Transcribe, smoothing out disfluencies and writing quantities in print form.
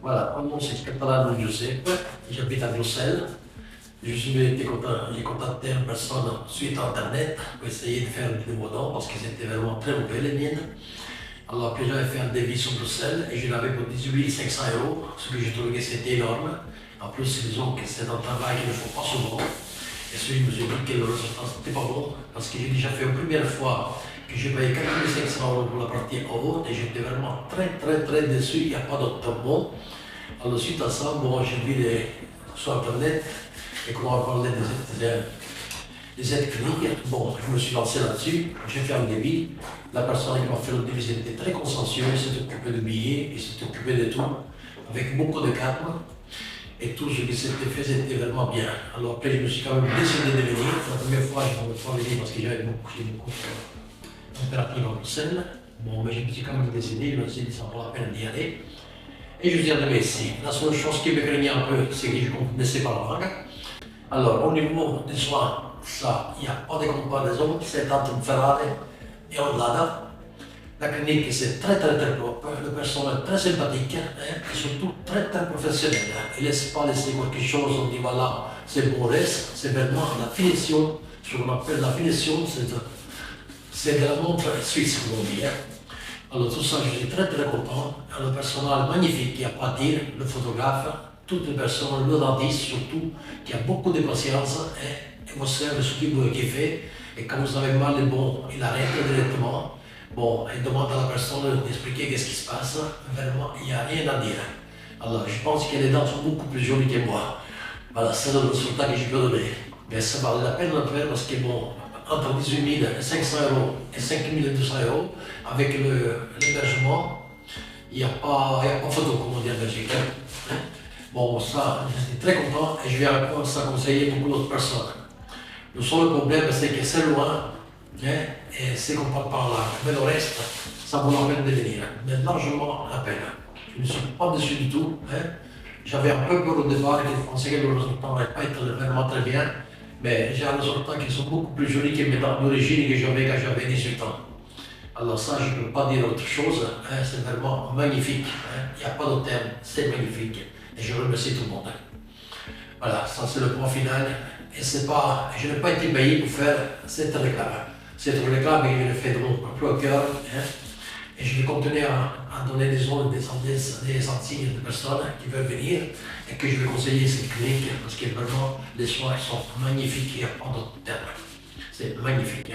Voilà, mon nom c'est Catalano Giuseppe, j'habite à Bruxelles. J'ai contacté une personne suite à Internet pour essayer de faire des nouveaux dents parce que c'était vraiment très mauvais les miennes. Alors après j'avais fait un devis sur Bruxelles et je l'avais pour 18 500 €, ce que j'ai trouvé que c'était énorme. En plus, disons que c'est un travail qu'il ne faut pas souvent. Et celui je me suis dit que le résultat n'était pas bon parce que j'ai déjà fait une première fois que j'ai payé 4500 € pour la partie en haut et j'étais vraiment très déçu, il n'y a pas d'autre mot. Alors suite à ça, bon, j'ai vu sur Internet et qu'on m'a parlé des aides cliniques. Bon, je me suis lancé là-dessus, j'ai fait un devis. La personne qui m'a fait le devis était très consciencieuse, il s'est occupé de billets, il s'est occupé de tout, avec beaucoup de calme. Et tout ce qui s'était fait, c'était vraiment bien. Alors après, je me suis quand même décidé de venir. La première fois, je n'avais pas venir parce que j'avais beaucoup d'impératifs à Bruxelles. Bon, mais je me suis quand même décidé, je me suis dit, ça vaut la peine d'y aller. Et je suis arrivé ici. La seule chose qui me craignait un peu, c'est que je ne connaissais pas la langue. Alors, au niveau des soins, ça, il n'y a pas de comparaison, c'est entre Ferrari et Ondada. La clinique, c'est très propre, le personnel très sympathique et surtout très professionnel. Il ne laisse pas laisser quelque chose, on dit voilà, c'est bon reste, c'est vraiment la finition, ce qu'on appelle la finition, c'est de la montre suisse, comme on dit. Alors tout ça, je suis très content. Le personnel magnifique, il n'y a pas à dire, le photographe, toutes les personnes, le dentiste surtout, qui a beaucoup de patience et vous savez ce qu'il fait. Et quand vous avez mal, bon, il arrête directement. Bon, il demande à la personne d'expliquer qu'est-ce qui se passe. Vraiment, il n'y a rien à dire. Alors, je pense que les dents sont beaucoup plus jolies que moi. Voilà, c'est le résultat que je peux donner. Mais ça valait la peine de le faire parce que, bon, entre 18 500 € et 5 200 €, avec l'hébergement, il n'y a pas photo, comme on dit en Belgique. Bon, ça, je suis très content et je vais encore ça conseiller beaucoup d'autres personnes. Le seul problème, c'est que c'est loin. Et c'est qu'on parle par là. Mais le reste, ça vaut la peine de venir. Mais largement la peine. Je ne suis pas déçu du tout. J'avais un peu peur au départ et je pensais que le résultat n'allait pas être vraiment très bien. Mais j'ai un résultat qui sont beaucoup plus jolis que mes dents d'origine que j'avais quand j'avais 18 ans. Alors ça, je ne peux pas dire autre chose. C'est vraiment magnifique. Il n'y a pas de terme. C'est magnifique. Et je remercie tout le monde. Voilà, ça c'est le point final. Et je n'ai pas été payé pour faire cette réclame. Cette réclame, je l'ai fait de mon propre cœur. Et je vais continuer à donner des ordres, des signes de personnes qui veulent venir et que je vais conseiller cette clinique parce que vraiment les soins sont magnifiques, il n'y a pas d'autre terme. C'est magnifique.